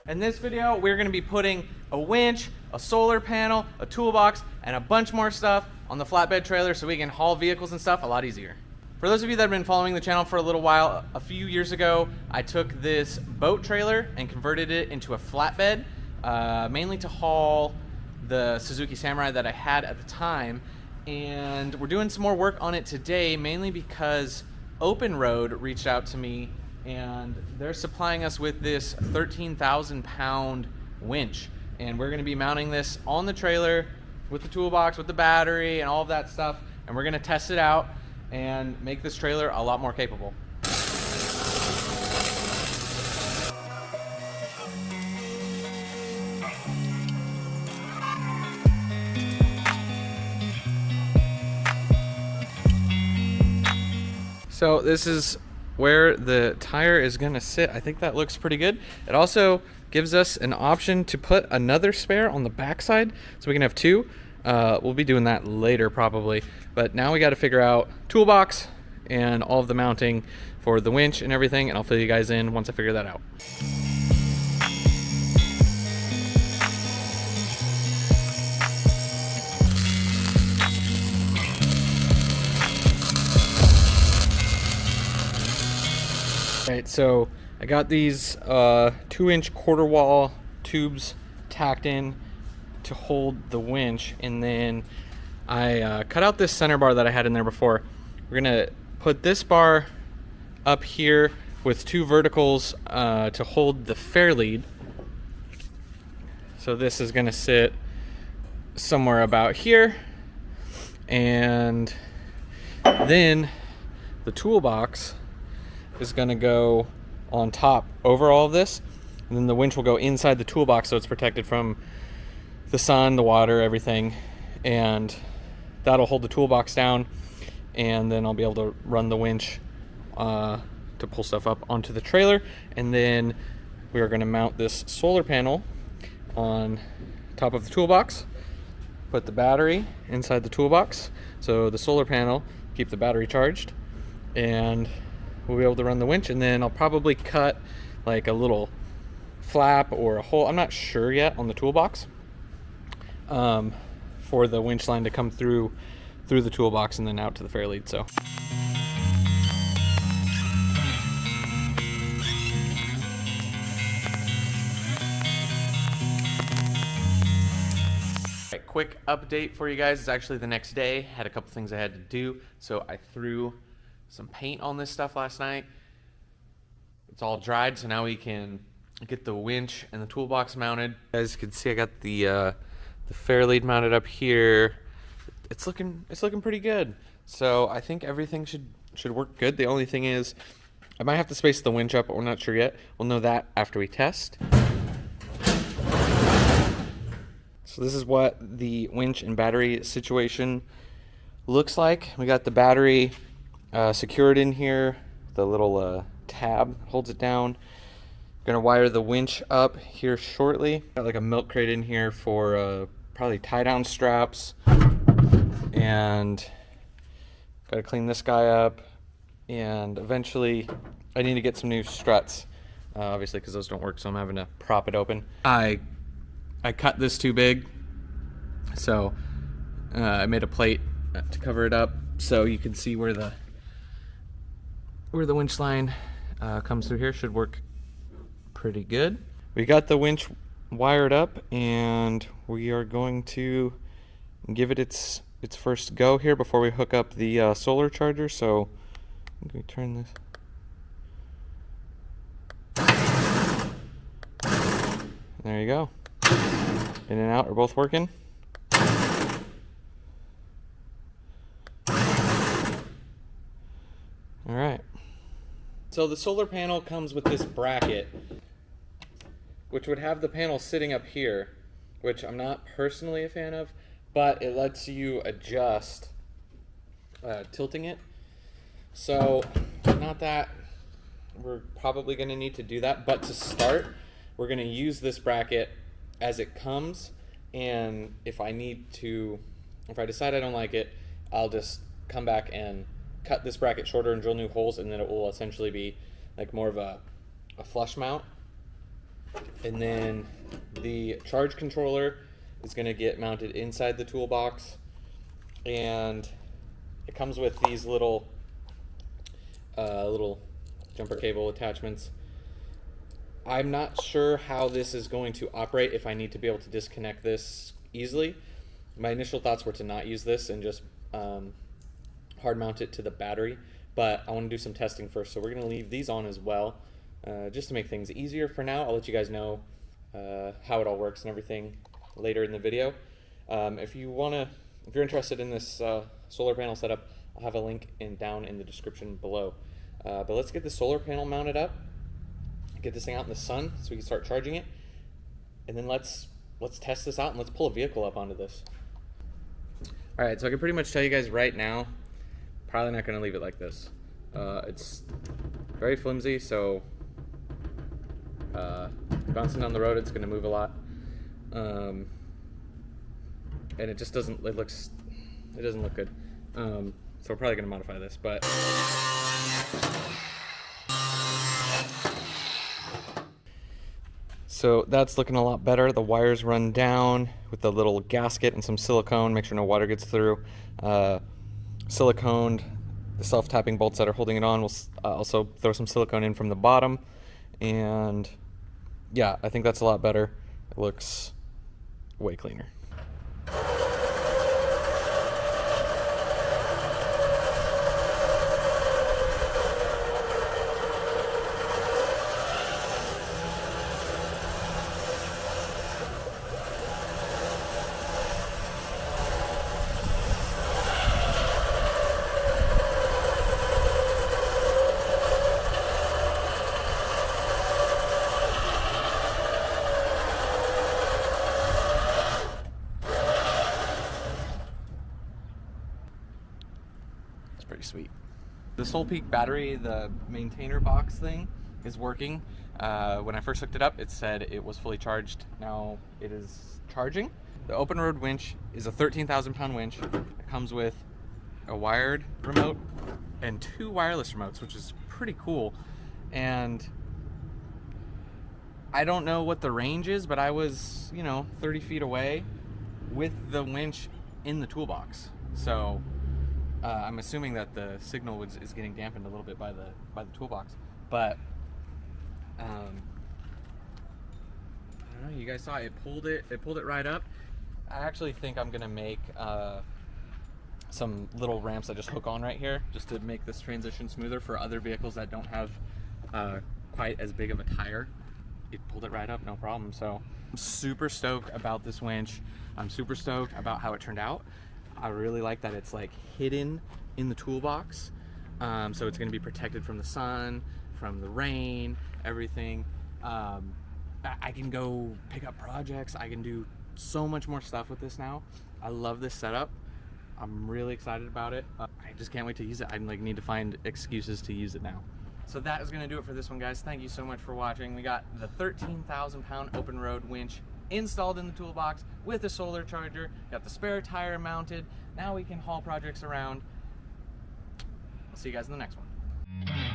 In this video, we're gonna be putting a winch, a solar panel, a toolbox, and a bunch more stuff on the flatbed trailer so we can haul vehicles and stuff a lot easier. For those of you that have been following the channel for a little while, a few years ago, I took this boat trailer and converted it into a flatbed, mainly to haul the Suzuki Samurai that I had at the time. And we're doing some more work on it today, mainly because Openroad reached out to me and they're supplying us with this 13,000 pound winch. And we're gonna be mounting this on the trailer with the toolbox, with the battery and all of that stuff. And we're gonna test it out and make this trailer a lot more capable. So this is where the tire is gonna sit. I think that looks pretty good. It also gives us an option to put another spare on the backside so we can have two. We'll be doing that later probably, but now we got to figure out toolbox and all of the mounting for the winch and everything, and I'll fill you guys in once I figure that out. Alright, so I got these 2-inch quarter wall tubes tacked in to hold the winch, and then I cut out this center bar that I had in there before. We're gonna put this bar up here with two verticals to hold the fair lead. So this is gonna sit somewhere about here, and then the toolbox is gonna go on top over all of this, and then the winch will go inside the toolbox so it's protected from the sun, the water, everything, and that'll hold the toolbox down, and then I'll be able to run the winch to pull stuff up onto the trailer. And then we are gonna mount this solar panel on top of the toolbox, put the battery inside the toolbox so the solar panel keep the battery charged, and we'll be able to run the winch. And then I'll probably cut like a little flap or a hole, I'm not sure yet, on the toolbox for the winch line to come through the toolbox and then out to the fair lead. So quick update for you guys. It's actually the next day. Had a couple things I had to do, so I threw some paint on this stuff last night. It's all dried, so now we can get the winch and the toolbox mounted. As you can see, I got the fair lead mounted up here. It's looking pretty good. So I think everything should work good. The only thing is I might have to space the winch up, but we're not sure yet. We'll know that after we test. So this is what the winch and battery situation looks like. We got the battery secured in here. The little tab holds it down. Gonna wire the winch up here shortly. Got like a milk crate in here for probably tie down straps, and gotta clean this guy up, and eventually I need to get some new struts, obviously, because those don't work, so I'm having to prop it open. I cut this too big, so I made a plate to cover it up so you can see where the winch line comes through here. Should work pretty good. We got the winch wired up, and we are going to give it its first go here before we hook up the solar charger. So I'm going to turn this. There you go. In and out are both working. All right. So the solar panel comes with this bracket, which would have the panel sitting up here, which I'm not personally a fan of, but it lets you adjust tilting it. So not that we're probably going to need to do that, but to start, we're going to use this bracket as it comes, and if I decide I don't like it, I'll just come back and cut this bracket shorter and drill new holes, and then it will essentially be like more of a flush mount. And then the charge controller is going to get mounted inside the toolbox, and it comes with these little jumper cable attachments. I'm not sure how this is going to operate, if I need to be able to disconnect this easily. My initial thoughts were to not use this and just hard mount it to the battery, but I want to do some testing first, so we're going to leave these on as well, just to make things easier. For now, I'll let you guys know how it all works and everything later in the video. If you're interested in this solar panel setup, I'll have a link down in the description below. But let's get the solar panel mounted up, get this thing out in the sun so we can start charging it, and then let's test this out and let's pull a vehicle up onto this. All right, so I can pretty much tell you guys right now, probably not going to leave it like this. It's very flimsy, so bouncing down the road, it's going to move a lot, and it just doesn't. It doesn't look good. So we're probably going to modify this, but. So that's looking a lot better. The wires run down with the little gasket and some silicone, make sure no water gets through. Siliconed the self-tapping bolts that are holding it on. We'll also throw some silicone in from the bottom. And yeah, I think that's a lot better. It looks way cleaner. Pretty sweet. The SolPeak battery, the maintainer box thing, is working. When I first hooked it up, it said it was fully charged. Now it is charging. The Openroad winch is a 13,000 pound winch. It comes with a wired remote and 2 wireless remotes, which is pretty cool. And I don't know what the range is, but I was, 30 feet away with the winch in the toolbox. So I'm assuming that the signal is getting dampened a little bit by the toolbox, but I don't know. You guys saw it pulled it right up. I actually think I'm gonna make some little ramps that just hook on right here, just to make this transition smoother for other vehicles that don't have quite as big of a tire. It pulled it right up, no problem. So I'm super stoked about this winch. I'm super stoked about how it turned out. I really like that it's like hidden in the toolbox, so it's going to be protected from the sun, from the rain, everything. I can go pick up projects. I can do so much more stuff with this now. I love this setup. I'm really excited about it. I just can't wait to use it. I need to find excuses to use it now. So that is going to do it for this one, guys. Thank you so much for watching. We got the 13,000 pound Openroad winch installed in the toolbox with a solar charger, got the spare tire mounted. Now we can haul projects around. I'll see you guys in the next one.